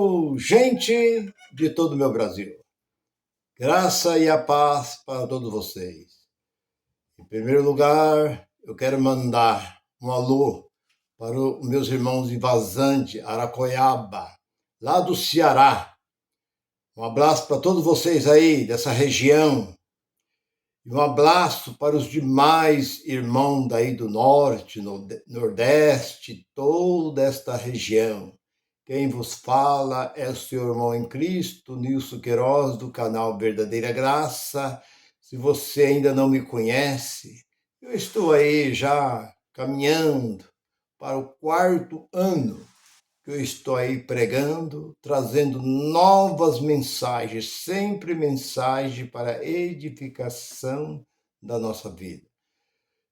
Alô, gente de todo o meu Brasil. Graça e a paz para todos vocês. Em primeiro lugar, eu quero mandar um alô para os meus irmãos de Vazante, Aracoiaba, lá do Ceará. Um abraço para todos vocês aí dessa região. E um abraço para os demais irmãos daí do norte, nordeste, toda esta região. Quem vos fala é o seu irmão em Cristo, Nilson Queiroz, do canal Verdadeira Graça. Se você ainda não me conhece, eu estou aí já caminhando para o 4º ano que eu estou aí pregando, trazendo novas mensagens, sempre mensagem para edificação da nossa vida.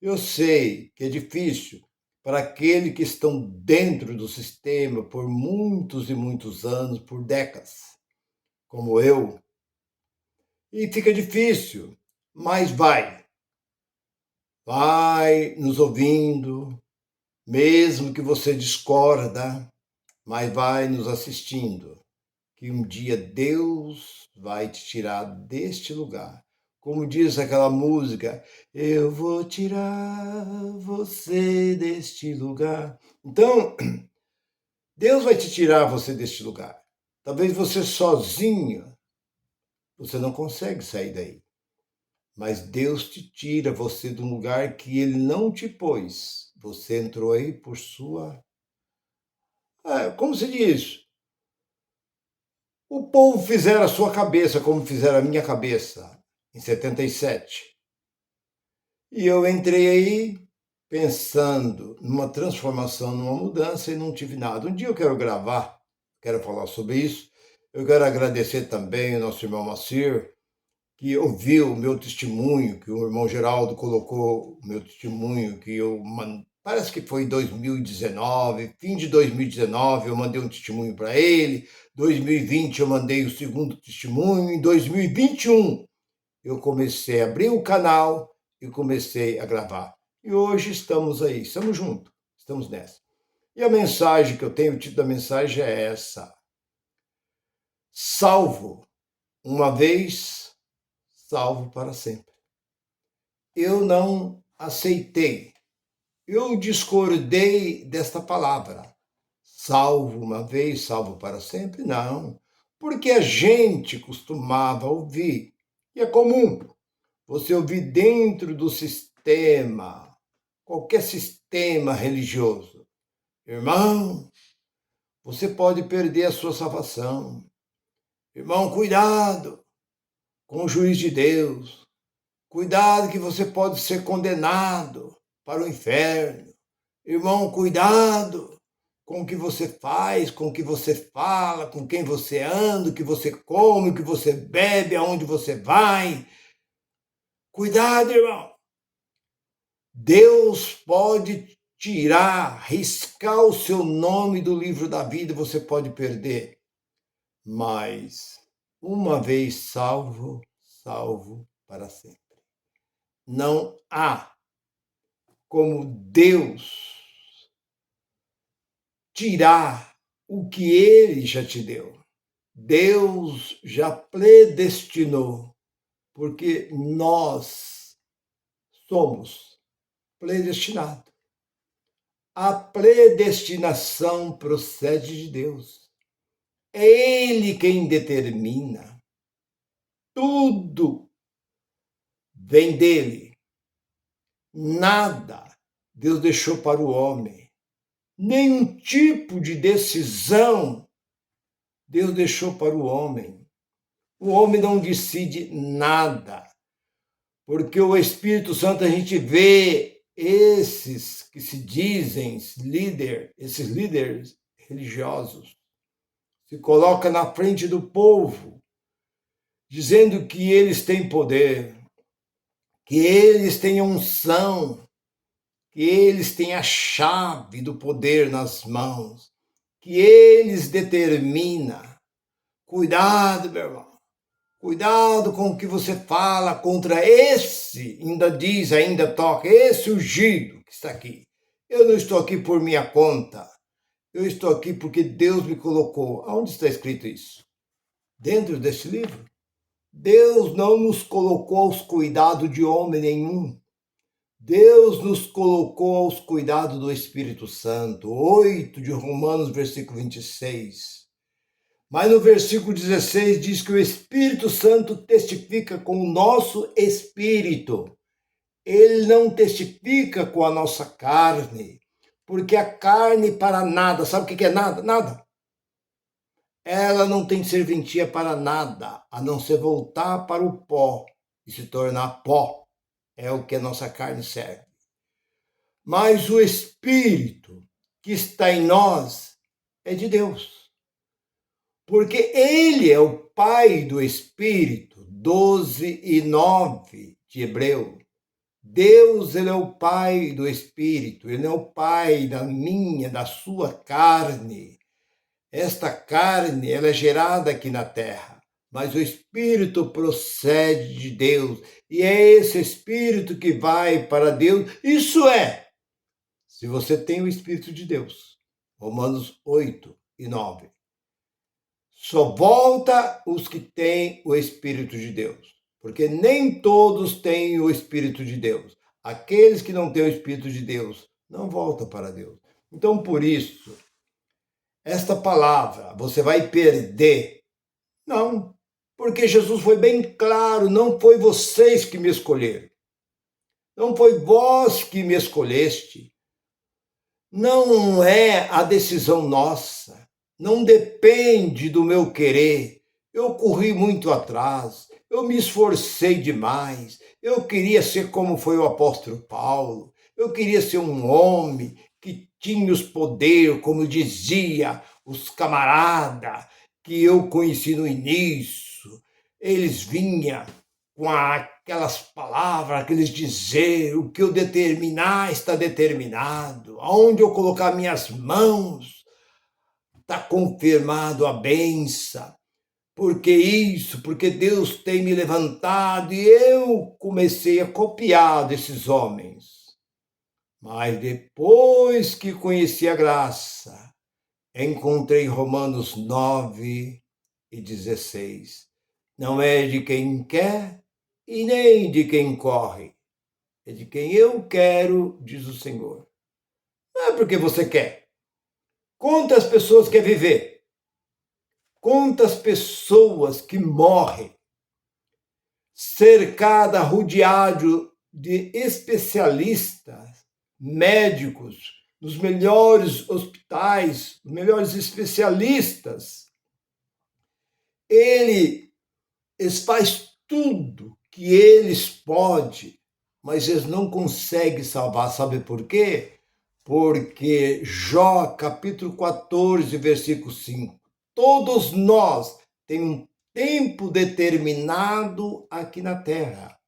Eu sei que é difícil para aqueles que estão dentro do sistema por muitos e muitos anos, por décadas, como eu. E fica difícil, mas vai nos ouvindo, mesmo que você discorda, mas vai nos assistindo, que um dia Deus vai te tirar deste lugar. Como diz aquela música, eu vou tirar você deste lugar. Então, Deus vai te tirar você deste lugar. Talvez você sozinho, você não consegue sair daí. Mas Deus te tira você de um lugar que Ele não te pôs. Você entrou aí por sua... como se diz? O povo fizeram a sua cabeça como fizeram a minha cabeça em 77. E eu entrei aí pensando numa transformação, numa mudança e não tive nada. Um dia eu quero gravar, quero falar sobre isso. Eu quero agradecer também ao nosso irmão Macir, que ouviu o meu testemunho, que o irmão Geraldo colocou o meu testemunho, que eu parece que foi em 2019, fim de 2019 eu mandei um testemunho para ele, 2020 eu mandei o segundo testemunho, em 2021 eu comecei a abrir o canal e comecei a gravar. E hoje estamos aí, estamos juntos, estamos nessa. E a mensagem que eu tenho, o título da mensagem é essa: salvo uma vez, salvo para sempre. Eu não aceitei, eu discordei desta palavra. Salvo uma vez, salvo para sempre? Não, porque a gente costumava ouvir, e é comum você ouvir dentro do sistema, qualquer sistema religioso. Irmão, você pode perder a sua salvação. Irmão, cuidado com o juiz de Deus. Cuidado que você pode ser condenado para o inferno. Irmão, cuidado com o que você faz, com o que você fala, com quem você anda, o que você come, o que você bebe, aonde você vai. Cuidado, irmão. Deus pode tirar, riscar o seu nome do livro da vida, você pode perder. Mas, uma vez salvo, salvo para sempre. Não há como Deus tirar o que Ele já te deu. Deus já predestinou, porque nós somos predestinados. A predestinação procede de Deus. É Ele quem determina. Tudo vem dele. Nada Deus deixou para o homem. Nenhum tipo de decisão Deus deixou para o homem. O homem não decide nada. Porque o Espírito Santo, a gente vê esses que se dizem esses líderes religiosos, se coloca na frente do povo, dizendo que eles têm poder, que eles têm unção, que eles têm a chave do poder nas mãos, que eles determinam. Cuidado, meu irmão. Cuidado com o que você fala contra esse, ainda toca, esse ungido que está aqui. Eu não estou aqui por minha conta. Eu estou aqui porque Deus me colocou. Aonde está escrito isso? Dentro deste livro? Deus não nos colocou aos cuidados de homem nenhum. Deus nos colocou aos cuidados do Espírito Santo. 8 de Romanos, versículo 26. Mas no versículo 16 diz que o Espírito Santo testifica com o nosso espírito. Ele não testifica com a nossa carne, porque a carne para nada, sabe o que é nada? Nada. Ela não tem serventia para nada, a não ser voltar para o pó e se tornar pó. É o que a nossa carne serve. Mas o Espírito que está em nós é de Deus. Porque Ele é o Pai do Espírito, 12:9 de Hebreu. Deus, Ele é o Pai do Espírito, Ele é o Pai da minha, da sua carne. Esta carne, ela é gerada aqui na terra, mas o Espírito procede de Deus, e é esse Espírito que vai para Deus. Isso é, se você tem o Espírito de Deus. Romanos 8:9. Só volta os que têm o Espírito de Deus, porque nem todos têm o Espírito de Deus. Aqueles que não têm o Espírito de Deus não voltam para Deus. Então, por isso, esta palavra, você vai perder. Não, porque Jesus foi bem claro, não foi vocês que me escolheram. Não foi vós que me escolheste. Não é a decisão nossa. Não depende do meu querer. Eu corri muito atrás. Eu me esforcei demais. Eu queria ser como foi o apóstolo Paulo. Eu queria ser um homem que tinha os poderes, como dizia os camaradas que eu conheci no início. Eles vinham com aquelas palavras, aqueles dizer, o que eu determinar está determinado. Aonde eu colocar minhas mãos, está confirmado a benção. Porque isso, porque Deus tem me levantado e eu comecei a copiar desses homens. Mas depois que conheci a graça, encontrei Romanos 9:16. Não é de quem quer e nem de quem corre. É de quem eu quero, diz o Senhor. Não é porque você quer. Quantas pessoas quer viver? Quantas pessoas que morrem cercada, rodeado de especialistas, médicos, nos melhores hospitais, os melhores especialistas. Eles fazem tudo que eles podem, mas eles não conseguem salvar. Sabe por quê? Porque Jó, capítulo 14, versículo 5. Todos nós temos um tempo determinado aqui na terra.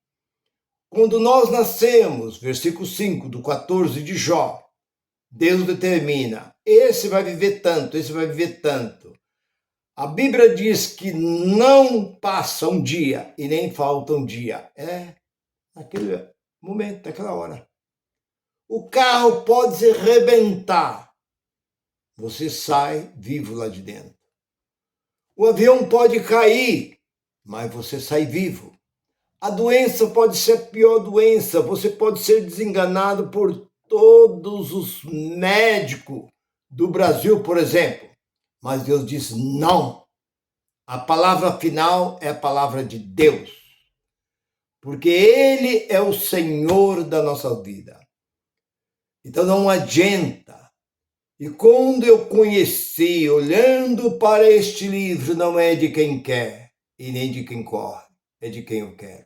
Quando nós nascemos, versículo 5 do 14 de Jó, Deus determina, esse vai viver tanto, esse vai viver tanto. A Bíblia diz que não passa um dia e nem falta um dia. É naquele momento, naquela hora. O carro pode se arrebentar. Você sai vivo lá de dentro. O avião pode cair, mas você sai vivo. A doença pode ser a pior doença. Você pode ser desenganado por todos os médicos do Brasil, por exemplo. Mas Deus diz não. A palavra final é a palavra de Deus. Porque Ele é o Senhor da nossa vida. Então não adianta. E quando eu conheci, olhando para este livro, não é de quem quer e nem de quem corre, é de quem eu quero.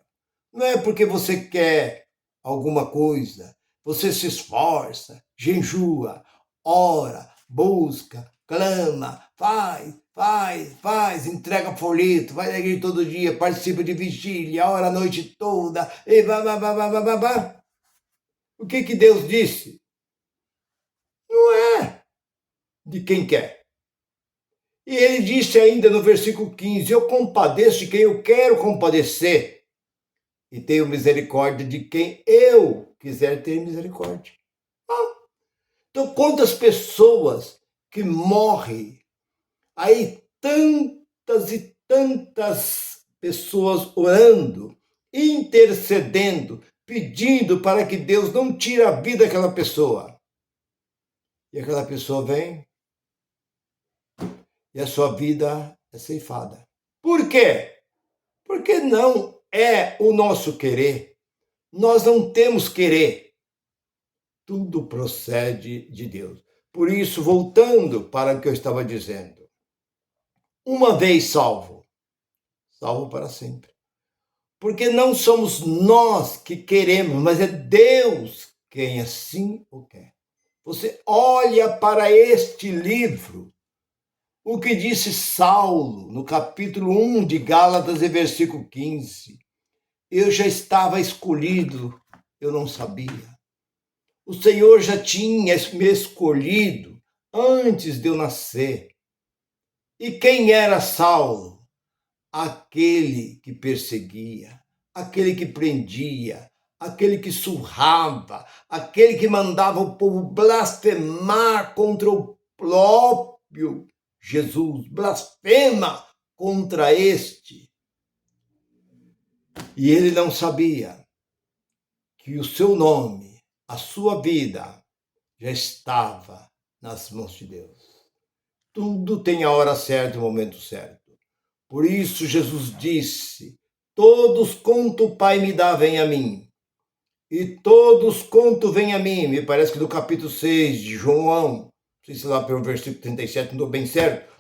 Não é porque você quer alguma coisa, você se esforça, jejua, ora, busca, clama, faz, entrega folheto, vai na igreja todo dia, participa de vigília, ora a noite toda, e blá. O que Deus disse? Não é de quem quer. E ele disse ainda no versículo 15, eu compadeço de quem eu quero compadecer e tenho misericórdia de quem eu quiser ter misericórdia. Então, quantas pessoas que morre. Aí tantas e tantas pessoas orando, intercedendo, pedindo para que Deus não tire a vida daquela pessoa. E aquela pessoa vem e a sua vida é ceifada. Por quê? Porque não é o nosso querer. Nós não temos querer. Tudo procede de Deus. Por isso, voltando para o que eu estava dizendo, uma vez salvo, salvo para sempre. Porque não somos nós que queremos, mas é Deus quem assim o quer. Você olha para este livro, o que disse Saulo, no capítulo 1 de Gálatas, e versículo 15. Eu já estava escolhido, eu não sabia. O Senhor já tinha me escolhido antes de eu nascer. E quem era Saulo? Aquele que perseguia, aquele que prendia, aquele que surrava, aquele que mandava o povo blasfemar contra o próprio Jesus, blasfema contra este. E ele não sabia que o seu nome, a sua vida, já estava nas mãos de Deus. Tudo tem a hora certa e o momento certo. Por isso Jesus disse: todos quanto o Pai me dá, vem a mim. E todos quanto vem a mim, me parece que do capítulo 6 de João, não sei se lá pelo versículo 37, não estou bem certo.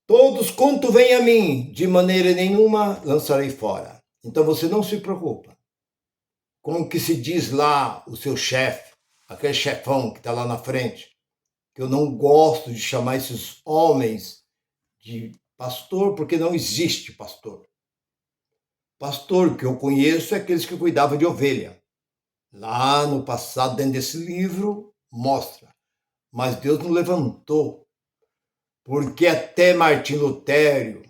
Todos quanto vem a mim, de maneira nenhuma lançarei fora. Então você não se preocupa com o que se diz lá o seu chefe, aquele chefão que está lá na frente, que eu não gosto de chamar esses homens de pastor, porque não existe pastor. Pastor que eu conheço é aqueles que cuidavam de ovelha. Lá no passado, dentro desse livro, mostra. Mas Deus não levantou. Porque até Martim Lutero,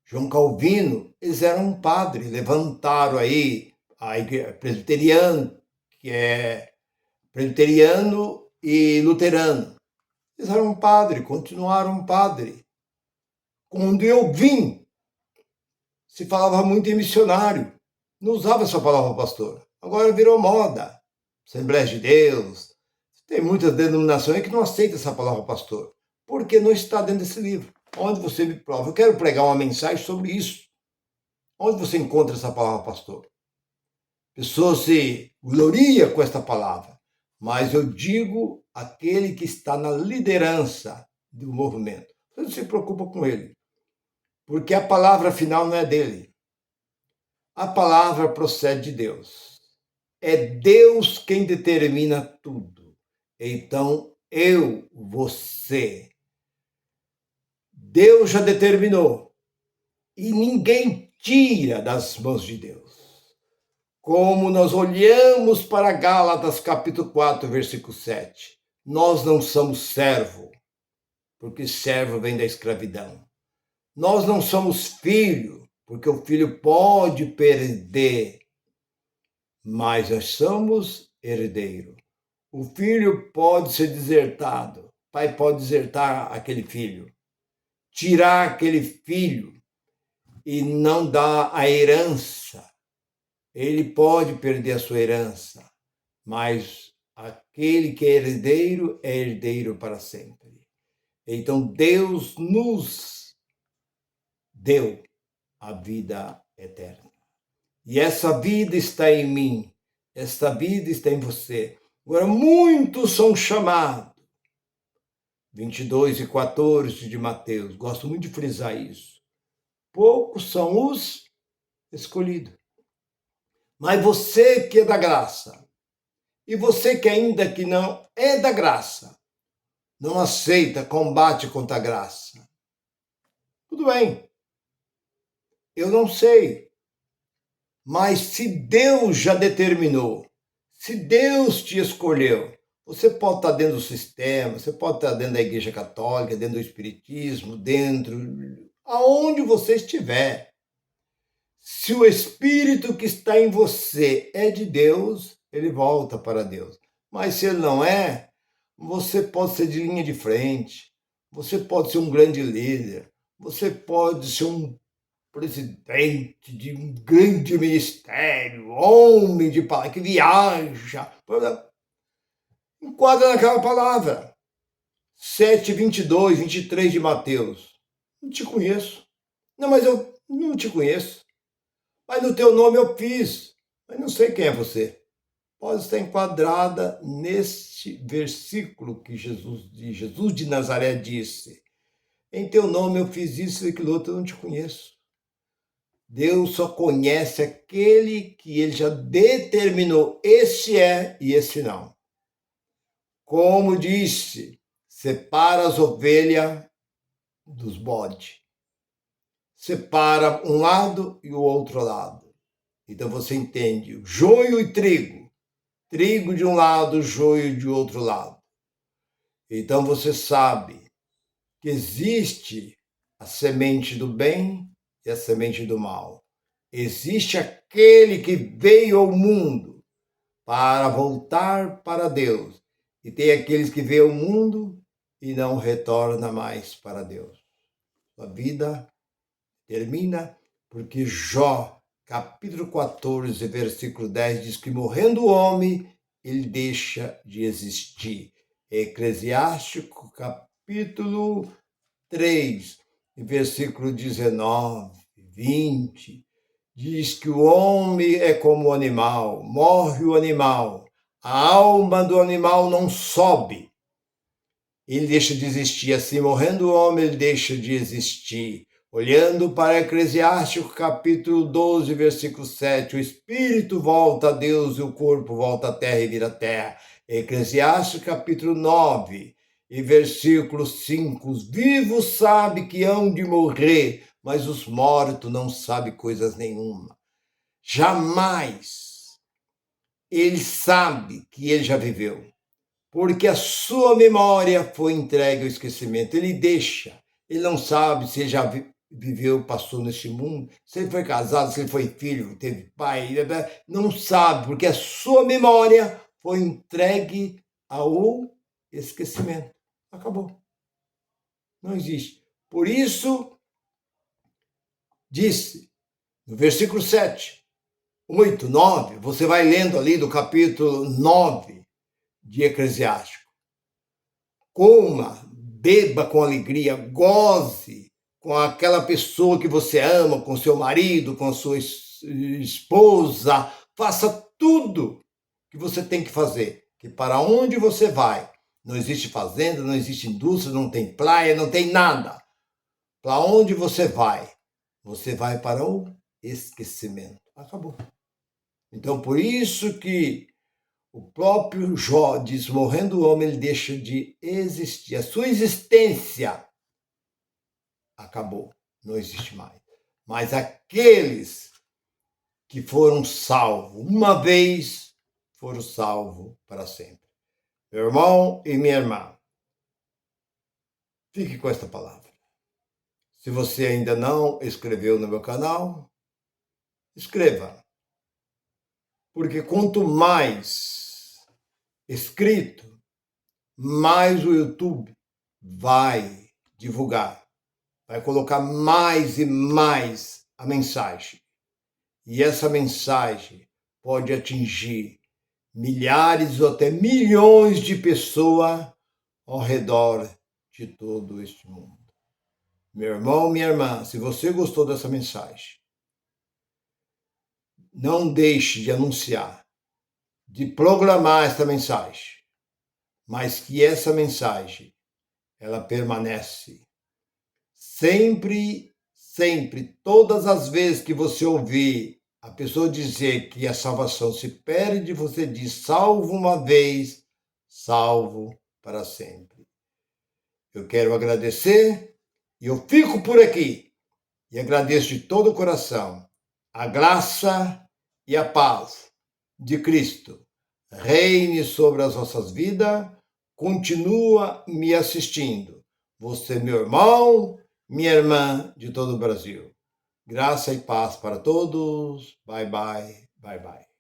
João Calvino, eles eram padres, levantaram aí a igreja presbiteriana, que é presbiteriano e luterano. Eles eram padre, continuaram padre. Quando eu vim, se falava muito em missionário. Não usava essa palavra pastor. Agora virou moda. Assembleia de Deus. Tem muitas denominações que não aceitam essa palavra pastor. Porque não está dentro desse livro. Onde você me prova? Eu quero pregar uma mensagem sobre isso. Onde você encontra essa palavra pastor? Pessoas se gloria com esta palavra. Mas eu digo aquele que está na liderança do movimento. Você não se preocupa com ele. Porque a palavra final não é dele. A palavra procede de Deus. É Deus quem determina tudo. Então, você. Deus já determinou. E ninguém tira das mãos de Deus. Como nós olhamos para Gálatas capítulo 4, versículo 7. Nós não somos servo, porque servo vem da escravidão. Nós não somos filho, porque o filho pode perder, mas nós somos herdeiro. O filho pode ser desertado, o pai pode desertar aquele filho, tirar aquele filho e não dar a herança. Ele pode perder a sua herança, mas aquele que é herdeiro para sempre. Então Deus nos deu a vida eterna. E essa vida está em mim, essa vida está em você. Agora, muitos são chamados. 22 e 14 de Mateus, gosto muito de frisar isso. Poucos são os escolhidos. Mas você que é da graça, e você que ainda que não é da graça, não aceita, combate contra a graça. Tudo bem. Eu não sei. Mas se Deus já determinou, se Deus te escolheu, você pode estar dentro do sistema, você pode estar dentro da Igreja Católica, dentro do Espiritismo, aonde você estiver. Se o Espírito que está em você é de Deus, ele volta para Deus. Mas se ele não é, Você pode ser de linha de frente, você pode ser um grande líder, você pode ser um presidente de um grande ministério, homem de palavra, que viaja. Enquadra naquela palavra. 7, 22, 23 de Mateus. Não te conheço. Não, mas eu não te conheço. Mas no teu nome eu fiz. Mas não sei quem é você. Pode estar enquadrada neste versículo que Jesus de Nazaré disse. Em teu nome eu fiz isso e aquilo outro, eu não te conheço. Deus só conhece aquele que ele já determinou. Esse é e esse não. Como disse, separa as ovelhas dos bodes. Separa um lado e o outro lado. Então você entende, joio e trigo. Trigo de um lado, joio de outro lado. Então você sabe que existe a semente do bem e a semente do mal. Existe aquele que veio ao mundo para voltar para Deus. E tem aqueles que veio ao mundo e não retorna mais para Deus. A vida termina porque Jó, capítulo 14, versículo 10, diz que morrendo o homem, ele deixa de existir. Eclesiástico, capítulo 3, versículo 19, 20, diz que o homem é como o animal, morre o animal, a alma do animal não sobe, ele deixa de existir. Assim, morrendo o homem, ele deixa de existir. Olhando para Eclesiástico, capítulo 12, versículo 7, o espírito volta a Deus e o corpo volta à terra e vira terra. Eclesiástico, capítulo 9, e versículo 5, os vivos sabem que hão de morrer, mas os mortos não sabem coisas nenhuma. Jamais ele sabe que ele já viveu, porque a sua memória foi entregue ao esquecimento. Ele deixa, ele não sabe se ele já viveu, passou neste mundo, se ele foi casado, se ele foi filho, teve pai, não sabe, porque a sua memória foi entregue ao esquecimento. Acabou. Não existe. Por isso, disse, no versículo 7, 8, 9, você vai lendo ali do capítulo 9 de Eclesiástico. Coma, beba com alegria, goze com aquela pessoa que você ama, com seu marido, com sua esposa. Faça tudo que você tem que fazer. Que para onde você vai, não existe fazenda, não existe indústria, não tem praia, não tem nada. Para onde você vai para o esquecimento. Acabou. Então, por isso que o próprio Jó diz, morrendo o homem, ele deixa de existir. A sua existência acabou, não existe mais. Mas aqueles que foram salvos uma vez, foram salvos para sempre. Meu irmão e minha irmã, fique com esta palavra. Se você ainda não inscreveu no meu canal, inscreva. Porque quanto mais inscrito, mais o YouTube vai divulgar, vai colocar mais e mais a mensagem. E essa mensagem pode atingir milhares ou até milhões de pessoas ao redor de todo este mundo. Meu irmão, minha irmã, se você gostou dessa mensagem, não deixe de anunciar, de programar essa mensagem, mas que essa mensagem, ela permanece sempre, sempre, todas as vezes que você ouvir a pessoa dizer que a salvação se perde, você diz, salvo uma vez, salvo para sempre. Eu quero agradecer e eu fico por aqui e agradeço de todo o coração a graça e a paz de Cristo reine sobre as nossas vidas. Continua me assistindo. Você, meu irmão, minha irmã de todo o Brasil. Graça e paz para todos. Bye, bye, bye, bye.